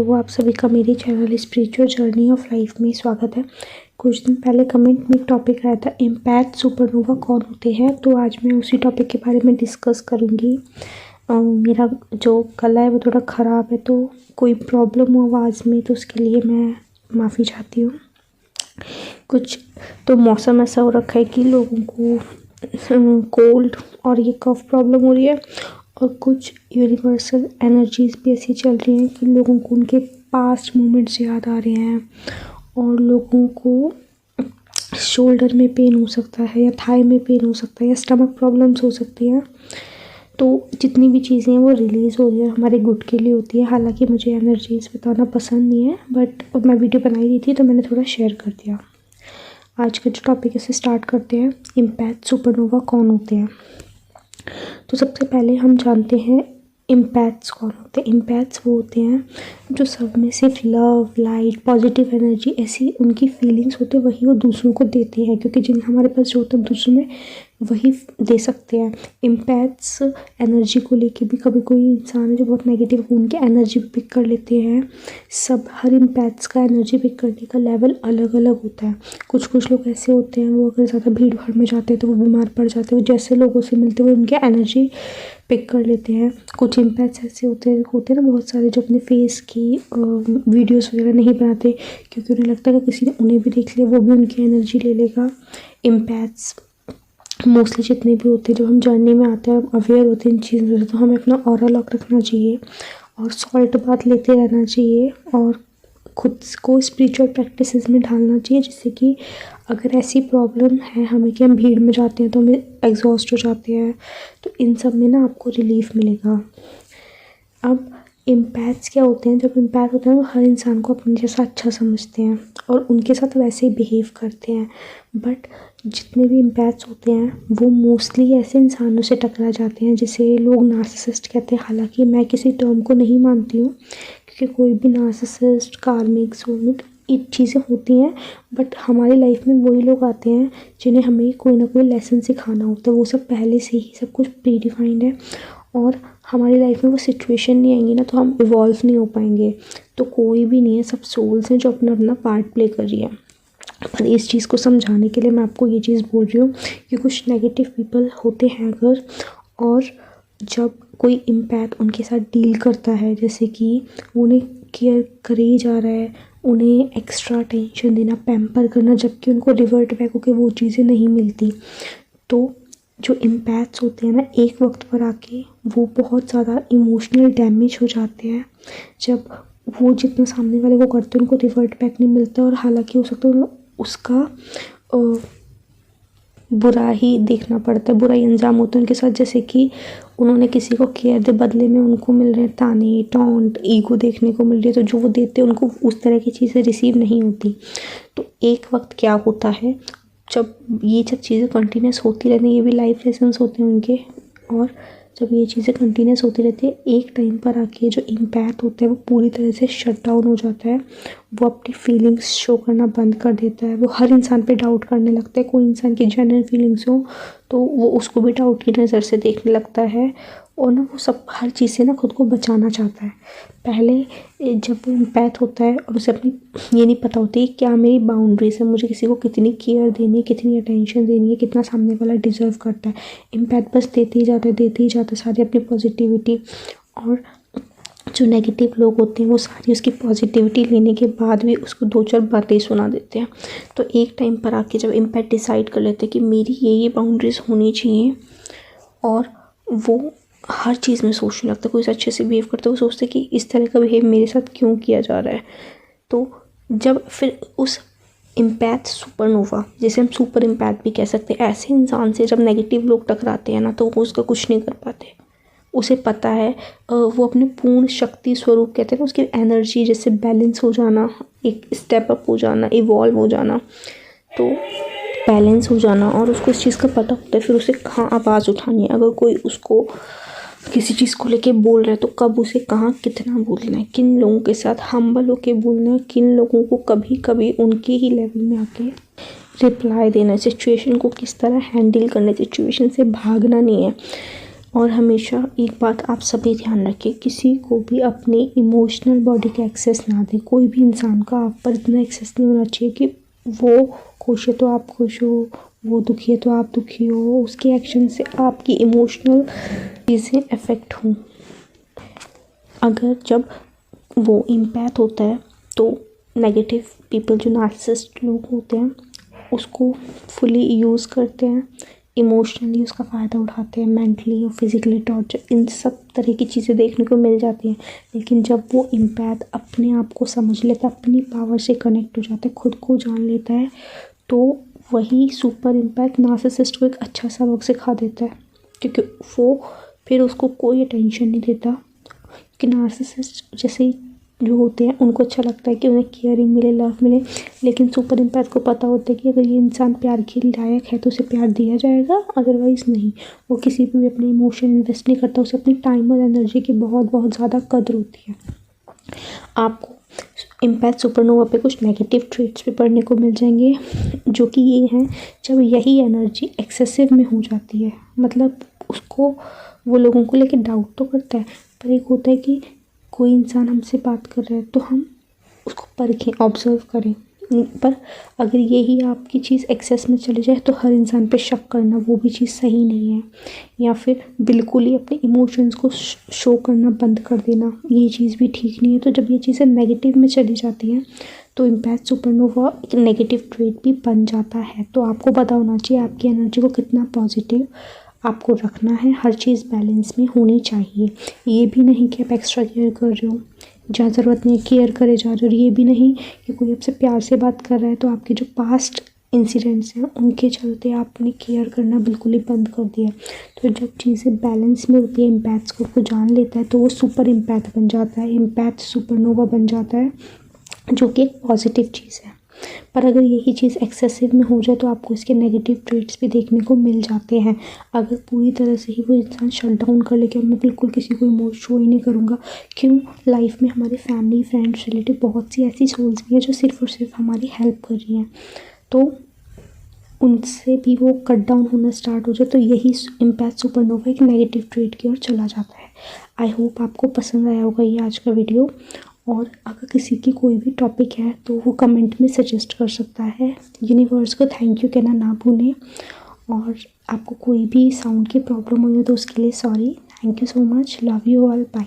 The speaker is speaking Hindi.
हेलो, आप सभी का मेरे channel spiritual journey of life में स्वागत है। कुछ दिन पहले कमेंट में एक टॉपिक आया था, इम्पैक्ट सुपरनोवा कौन होते हैं। तो आज मैं उसी टॉपिक के बारे में डिस्कस करूँगी। मेरा जो गला है वो थोड़ा ख़राब है, तो कोई प्रॉब्लम हो आवाज़ में तो उसके लिए मैं माफ़ी चाहती हूँ। कुछ तो मौसम ऐसा हो रखा है कि लोगों को कोल्ड और ये कफ प्रॉब्लम हो रही है, और कुछ यूनिवर्सल एनर्जीज भी ऐसी चल रही हैं कि लोगों को उनके पास्ट मोमेंट्स याद आ रहे हैं, और लोगों को शोल्डर में पेन हो सकता है, या थाई में पेन हो सकता है, या स्टमक प्रॉब्लम्स हो सकती हैं। तो जितनी भी चीज़ें हैं वो रिलीज़ हो रही है, हमारे गुड के लिए होती है। हालांकि मुझे एनर्जीज बताना पसंद नहीं है, बट मैं वीडियो बनाई रही थी तो मैंने थोड़ा शेयर कर दिया। आज का जो टॉपिक है उसे स्टार्ट करते हैं। इम्पैक्ट सुपरनोवा कौन होते हैं। तो सबसे पहले हम जानते हैं इम्पैक्ट्स कौन होते हैं। इम्पैक्ट्स वो होते हैं जो सब में सिर्फ लव, लाइट, पॉजिटिव एनर्जी, ऐसी उनकी फीलिंग्स होते हैं, वही वो दूसरों को देते हैं, क्योंकि जिन हमारे पास जो होता है दूसरों में वही दे सकते हैं। इम्पैक्ट्स एनर्जी को लेके भी, कभी कोई इंसान है जो बहुत नेगेटिव उनके एनर्जी पिक कर लेते हैं। सब हर इम्पैक्ट्स का एनर्जी पिक करने का लेवल अलग अलग होता है। कुछ लोग ऐसे होते हैं, वो अगर ज़्यादा भीड़ भाड़ में जाते हैं तो वो बीमार पड़ जाते हैं। वो जैसे लोगों से मिलते हैं वो उनके एनर्जी पिक कर लेते हैं। कुछ इम्पैक्ट्स ऐसे होते हैं ना बहुत सारे, जो अपने फेस की वीडियोस वगैरह नहीं बनाते, क्योंकि उन्हें लगता है कि किसी ने उन्हें भी देख लिया वो भी उनकी एनर्जी ले लेगा। इम्पैक्ट्स मोस्टली जितने भी होते हैं, जब हम जर्नी में आते हैं, अवेयर होते हैं इन चीज़ों से, तो हमें अपना ऑरा लॉक रखना चाहिए और सॉल्ट बाथ लेते रहना चाहिए, और खुद को स्पिरिचुअल प्रैक्टिसेस में ढालना चाहिए, जिससे कि अगर ऐसी प्रॉब्लम है हमें कि हम भीड़ में जाते हैं तो हमें एग्जॉस्ट हो जाते हैं, तो इन सब में ना आपको रिलीफ मिलेगा। अब इम्पैक्ट्स क्या होते हैं। जब इम्पैक्ट होता है वो हर इंसान को अपने जैसा अच्छा समझते हैं और उनके साथ वैसे ही बिहेव करते हैं। बट जितने भी इम्पैक्ट्स होते हैं वो मोस्टली ऐसे इंसानों से टकरा जाते हैं जिसे लोग नार्सिसिस्ट कहते हैं। हालांकि मैं किसी टर्म को नहीं मानती हूँ, क्योंकि कोई भी नार्सिसिस्ट, कार्मिक, सोलमेट, ये चीज़ें होती हैं, बट हमारी लाइफ में वही लोग आते हैं जिन्हें हमें कोई ना कोई लेसन सिखाना होता है। वो सब पहले से ही सब कुछ प्री डिफाइंड है, और हमारी लाइफ में वो सिचुएशन नहीं आएंगी ना तो हम इवॉल्व नहीं हो पाएंगे। तो कोई भी नहीं है, सब सोल्स हैं जो अपना अपना पार्ट प्ले कर रही है। पर इस चीज़ को समझाने के लिए मैं आपको ये चीज़ बोल रही हूँ कि कुछ नेगेटिव पीपल होते हैं अगर, और जब कोई इम्पैक्ट उनके साथ डील करता है, जैसे कि उन्हें केयर करे ही जा रहा है, उन्हें एक्स्ट्रा टेंशन देना, पैम्पर करना, जबकि उनको रिवर्ट बैक होकर वो चीज़ें नहीं मिलती, तो जो इम्पैक्ट्स होते हैं ना, एक वक्त पर आके वो बहुत ज़्यादा इमोशनल डैमेज हो जाते हैं। जब वो जितना सामने वाले को करते हैं उनको रिवर्ट बैक नहीं मिलता, और हालांकि हो सकता है उसका बुरा ही देखना पड़ता है, बुरा ही अंजाम होता है उनके साथ। जैसे कि उन्होंने किसी को केयर दे, बदले में उनको मिल रहे हैं ताने, टॉन्ट, ईगो देखने को मिल रही है, तो जो वो देते हैं उनको उस तरह की चीज़ें रिसीव नहीं होती। तो एक वक्त क्या होता है, जब ये सब चीज़ें कंटिन्यूस होती रहती हैं, ये भी लाइफ लेसन्स होते हैं उनके, और जब ये चीज़ें कंटिन्यूस होती रहती है, एक टाइम पर आके जो इम्पैक्ट होता है वो पूरी तरह से शट डाउन हो जाता है। वो अपनी फीलिंग्स शो करना बंद कर देता है। वो हर इंसान पे डाउट करने लगता है। कोई इंसान की जेन्युइन फीलिंग्स हो तो वो उसको भी डाउट की नज़र से देखने लगता है, और ना वो सब हर चीज़ से ना खुद को बचाना चाहता है। पहले जब वो इम्पैक्ट होता है और उसे अपनी ये नहीं पता होती क्या मेरी बाउंड्रीज है, मुझे किसी को कितनी केयर देनी है, कितनी अटेंशन देनी है, कितना सामने वाला डिज़र्व करता है। इम्पैक्ट बस देते ही जाता है सारी अपनी पॉजिटिविटी, और जो नेगेटिव लोग होते हैं वो सारी उसकी पॉजिटिविटी लेने के बाद भी उसको दो चार बातें सुना देते हैं। तो एक टाइम पर आके जब इम्पैक्ट डिसाइड कर लेते हैं कि मेरी ये बाउंड्रीज होनी चाहिए, और वो हर चीज़ में सोचने लगता है, कोई अच्छे से बिहेव करता है वो सोचते कि इस तरह का बिहेव मेरे साथ क्यों किया जा रहा है। तो जब फिर उस इम्पैक्ट सुपरनोवा, जैसे हम सुपर इम्पैक्ट भी कह सकते हैं, ऐसे इंसान से जब नेगेटिव लोग टकराते हैं ना तो वो उसका कुछ नहीं कर पाते। उसे पता है वो अपने पूर्ण शक्ति स्वरूप कहते हैं ना, उसकी एनर्जी जैसे बैलेंस हो जाना, एक स्टेप अप हो जाना, इवॉल्व हो जाना, तो बैलेंस हो जाना, और उसको इस चीज़ का पता होता है फिर उसे कहाँ आवाज़ उठानी है। अगर कोई उसको किसी चीज़ को लेके बोल रहा है तो कब उसे कहाँ कितना बोलना है, किन लोगों के साथ हम्बल होके बोलना है, किन लोगों को कभी कभी उनके ही लेवल में आके रिप्लाई देना है, सिचुएशन को किस तरह हैंडल करना है, सिचुएशन से भागना नहीं है। और हमेशा एक बात आप सभी ध्यान रखें, किसी को भी अपने इमोशनल बॉडी का एक्सेस ना दें। कोई भी इंसान का आप पर इतना एक्सेस नहीं होना चाहिए कि वो खुश है तो आप खुश हो, वो दुखी है तो आप दुखी हो, उसके एक्शन से आपकी इमोशनल चीज़ें अफेक्ट हों। अगर जब वो इम्पैथ होता है तो नेगेटिव पीपल, जो नार्सिसिस्ट लोग होते हैं, उसको फुली यूज़ करते हैं, इमोशनली उसका फ़ायदा उठाते हैं, मेंटली और फिज़िकली टॉर्चर, इन सब तरह की चीज़ें देखने को मिल जाती हैं। लेकिन जब वो इम्पैथ अपने आप को समझ लेता है, अपनी पावर से कनेक्ट हो जाता है, खुद को जान लेता है, तो वही सुपर इम्पैथ नार्सिसिस्ट को एक अच्छा सबक सिखा देता है, क्योंकि वो फिर उसको कोई अटेंशन नहीं देता। कि नार्सिसिस्ट जैसे जो होते हैं उनको अच्छा लगता है कि उन्हें केयरिंग मिले, लव मिले, लेकिन सुपर इम्पैथ को पता होता है कि अगर ये इंसान प्यार के लायक है तो उसे प्यार दिया जाएगा, अदरवाइज़ नहीं। वो किसी पे भी अपने इमोशन इन्वेस्ट नहीं करता, उसे अपनी टाइम और एनर्जी की बहुत बहुत ज़्यादा कदर होती है। आपको इम्पैथ सुपरनोवा पे कुछ नेगेटिव ट्रेट्स भी पढ़ने को मिल जाएंगे, जो कि ये हैं, जब यही एनर्जी एक्सेसिव में हो जाती है, मतलब उसको वो लोगों को लेके डाउट तो करता है, पर एक होता है कि कोई इंसान हमसे बात कर रहा है तो हम उसको परखें, ऑब्जर्व करें। पर अगर यही आपकी चीज़ एक्सेस में चली जाए तो हर इंसान पे शक करना, वो भी चीज़ सही नहीं है। या फिर बिल्कुल ही अपने इमोशंस को शो करना बंद कर देना, ये चीज़ भी ठीक नहीं है। तो जब ये चीज़ें नेगेटिव में चली जाती हैं तो इम्पैथ सुपरनोवा एक नेगेटिव ट्रेट भी बन जाता है। तो आपको पता होना चाहिए आपकी एनर्जी को कितना पॉजिटिव आपको रखना है, हर चीज़ बैलेंस में होनी चाहिए। ये भी नहीं कि आप एक्स्ट्रा केयर कर रहे हो जहाँ ज़रूरत नहीं केयर करे जा रहे हो, और ये भी नहीं कि कोई आपसे प्यार से बात कर रहा है तो आपके जो पास्ट इंसिडेंट्स हैं उनके चलते आपने केयर करना बिल्कुल ही बंद कर दिया। तो जब चीज़ें बैलेंस में होती है, इम्पैथ्स को जान लेता है, तो वो सुपर इम्पैथ बन जाता है, इम्पैथ सुपरनोवा बन जाता है, जो कि एक पॉजिटिव चीज़ है। पर अगर यही चीज़ एक्सेसिव में हो जाए तो आपको इसके नेगेटिव ट्रेट्स भी देखने को मिल जाते हैं। अगर पूरी तरह से ही वो इंसान शट डाउन कर ले कि मैं बिल्कुल किसी को इमोशन शो ही नहीं करूँगा, क्यों, लाइफ में हमारे फैमिली, फ्रेंड्स, रिलेटिव बहुत सी ऐसी सोल्स भी हैं जो सिर्फ और सिर्फ हमारी हेल्प कर रही हैं, तो उनसे भी वो कट डाउन होना स्टार्ट हो जाए तो यही इम्पैथ सुपरनोवा एक नेगेटिव ट्रेट की ओर चला जाता है। आई होप आपको पसंद आया होगा ये आज का वीडियो, और अगर किसी की कोई भी टॉपिक है तो वो कमेंट में सजेस्ट कर सकता है। यूनिवर्स को थैंक यू कहना ना भूलें, और आपको कोई भी साउंड की प्रॉब्लम हुई हो तो उसके लिए sorry. Thank you so much, love you all, bye.